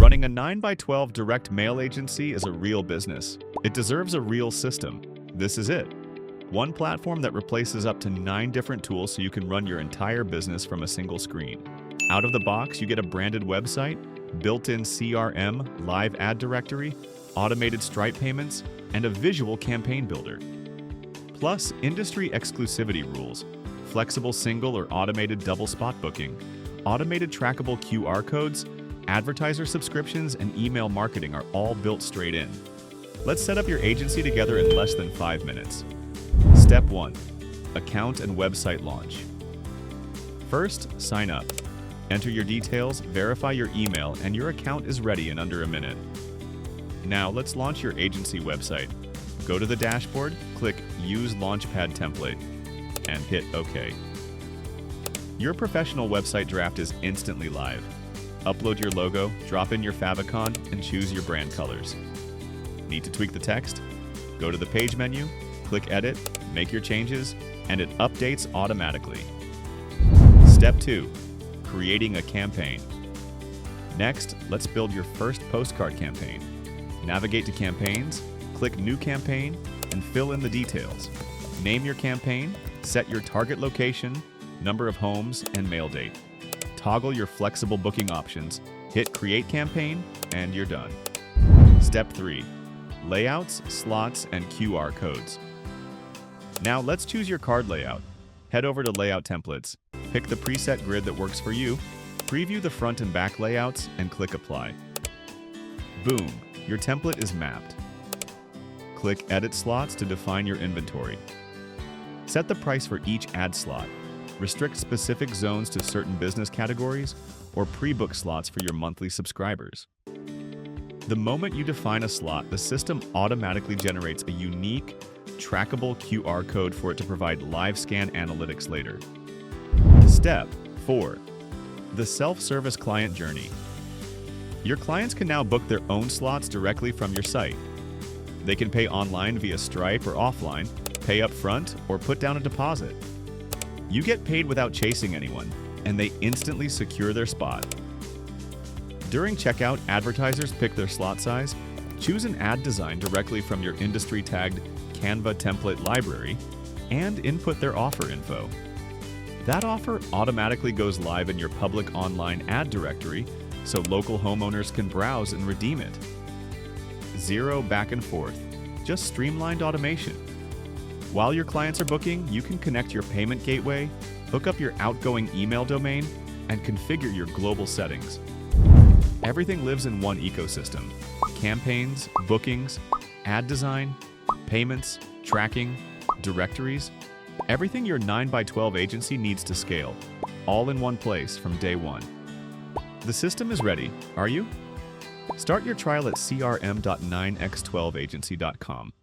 Running a 9x12 direct mail agency is a real business. It deserves a real system. This is it. One platform that replaces up to 9 different tools so you can run your entire business from a single screen. Out of the box, you get a branded website, built-in CRM, live ad directory, automated Stripe payments, and a visual campaign builder. Plus, industry exclusivity rules, flexible single or automated double spot booking, automated trackable QR codes, advertiser subscriptions, and email marketing are all built straight in. Let's set up your agency together in less than 5 minutes. Step 1. Account and website launch. First, sign up. Enter your details, verify your email, and your account is ready in under a minute. Now let's launch your agency website. Go to the dashboard, click Use Launchpad Template, and hit OK. Your professional website draft is instantly live. Upload your logo, drop in your favicon, and choose your brand colors. Need to tweak the text? Go to the page menu, click Edit, make your changes, and it updates automatically. Step 2. Creating a campaign. Next, let's build your first postcard campaign. Navigate to Campaigns, click New Campaign, and fill in the details. Name your campaign, set your target location, number of homes, and mail date. Toggle your flexible booking options, hit Create Campaign, and you're done. Step 3. Layouts, slots, and QR codes. Now let's choose your card layout. Head over to Layout Templates, pick the preset grid that works for you, preview the front and back layouts, and click Apply. Boom, your template is mapped. Click Edit Slots to define your inventory. Set the price for each ad slot. Restrict specific zones to certain business categories, or pre-book slots for your monthly subscribers. The moment you define a slot, the system automatically generates a unique, trackable QR code for it to provide live scan analytics later. Step 4. The self-service client journey. Your clients can now book their own slots directly from your site. They can pay online via Stripe or offline, pay up front, or put down a deposit. You get paid without chasing anyone, and they instantly secure their spot. During checkout, advertisers pick their slot size, choose an ad design directly from your industry-tagged Canva template library, and input their offer info. That offer automatically goes live in your public online ad directory so local homeowners can browse and redeem it. Zero back and forth, just streamlined automation. While your clients are booking, you can connect your payment gateway, hook up your outgoing email domain, and configure your global settings. Everything lives in one ecosystem. Campaigns, bookings, ad design, payments, tracking, directories, everything your 9x12 agency needs to scale, all in one place from day one. The system is ready, are you? Start your trial at crm.9x12agency.com.